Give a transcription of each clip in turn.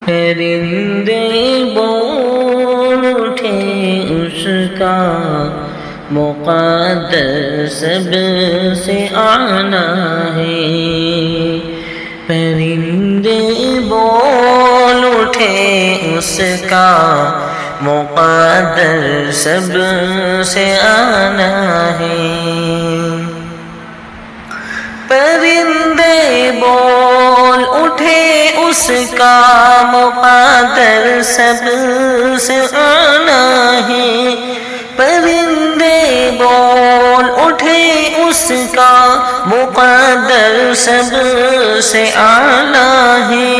پرندے بول اٹھے اس کا مقدر سب سے اعلیٰ ہے، پرندے بول اٹھے اس کا مقدر سب سے اعلیٰ ہے، پرندے بول اٹھے اس کا مقدر سب سے اعلیٰ ہے، پرندے بول اٹھے اس کا مقدر سب سے اعلیٰ ہے،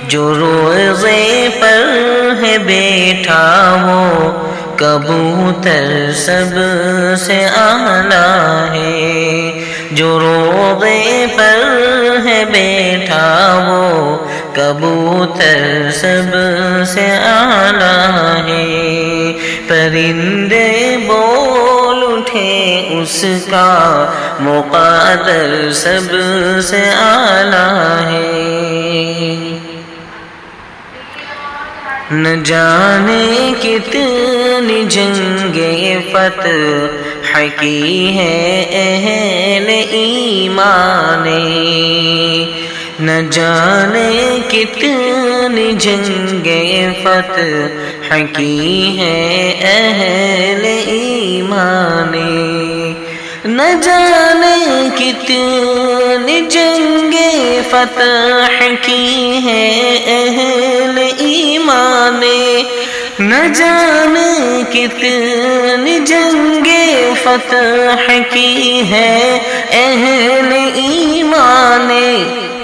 جو روضے پر ہے بیٹھا وہ کبوتر سب سے اعلیٰ ہے، جو روضے پر ہے بیٹھا وہ کبوتر سب سے اعلیٰ ہے، پرندے بول اٹھے اس کا مقدر سب سے اعلیٰ ہے، نہ جانے کتنی جنگیں فتح کی ہے اہل ایمان نے، نہ جانے کتنی جنگیں فتح کی ہے اہل ایمان نے، نہ جانے کتنی جنگیں فتح کی ہے اہل ایمان نے، نہ جانے کتنی جنگیں فتح کی ہے اہل ایمان نے،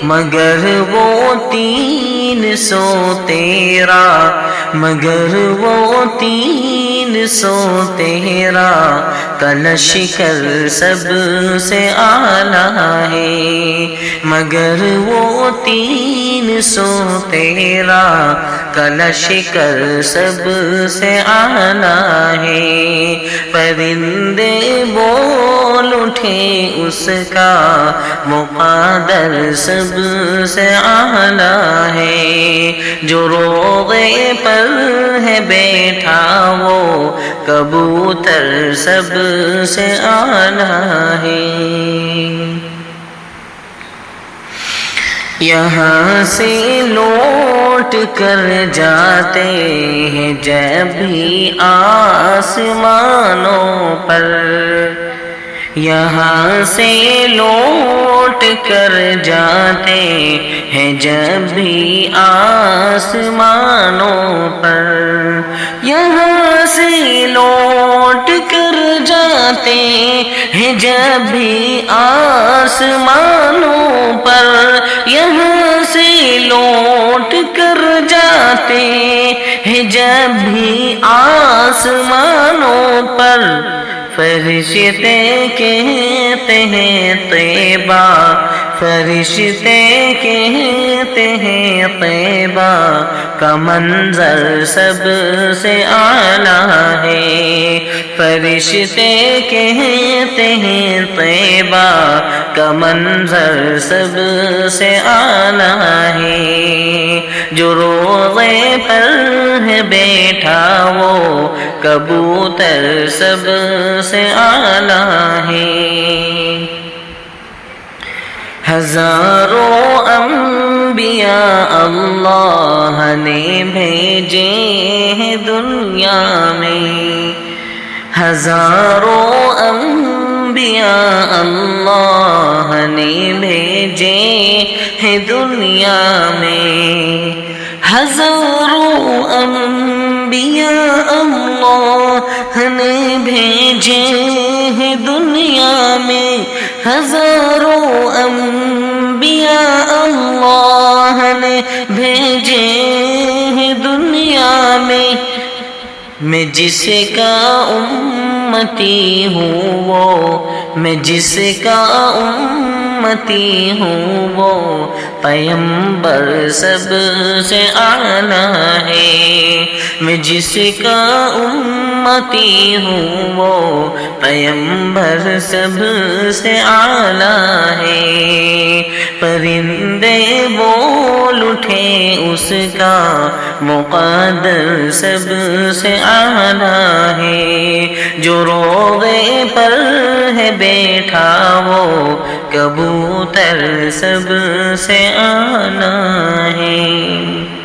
مگر وہ 313 مگر وہ 313 کا لشکر سب سے اعلیٰ ہے، مگر وہ 313 کا لشکر سب سے اعلیٰ ہے، پرندے بول اٹھے اس کا مقدر سب سے اعلیٰ ہے، جو روضے پر ہے بیٹھا وہ کبوتر سب سے اعلیٰ ہے، یہاں سے لوٹ کر جاتے ہیں جب بھی آسمانوں پر، یہاں سے لوٹ کر جاتے ہیں جب بھی آسمانوں پر، یہاں سے لوٹ کر جاتے ہیں جب بھی آسمانوں پر، یہاں سے لوٹ کر جاتے ہیں جب بھی آسمانوں پر، فرشتے کہتے ہیں طیبہ، فرشتے کہتے ہیں طیبہ کا منظر سب سے اعلیٰ ہے، فرشتے کہتے ہیں طیبہ کا منظر سب سے اعلیٰ ہے، جو روضے پر ہے بیٹھا وہ کبوتر سب سے اعلیٰ ہے، ہزاروں انبیاء اللہ نے بھیجے ہیں دنیا میں، ہزاروں انبیاء اللہ نے بھیجے ہیں دنیا میں، ہزاروں انبیاء اللہ نے بھیجے ہیں دنیا میں، ہزاروں انبیاء اللہ نے بھیجے ہیں دنیا میں جس کا امتی ہوں وہ، میں جس کا امتی ہوں وہ پیمبر سب سے اعلیٰ ہے، میں جس کا امتی ہوں وہ پیمبر سب سے اعلیٰ ہے، پرندے بول اٹھے اس کا مقدر سب سے اعلیٰ ہے، جو روغے پر ہے بیٹھا وہ کبوتر سب سے اعلیٰ ہے۔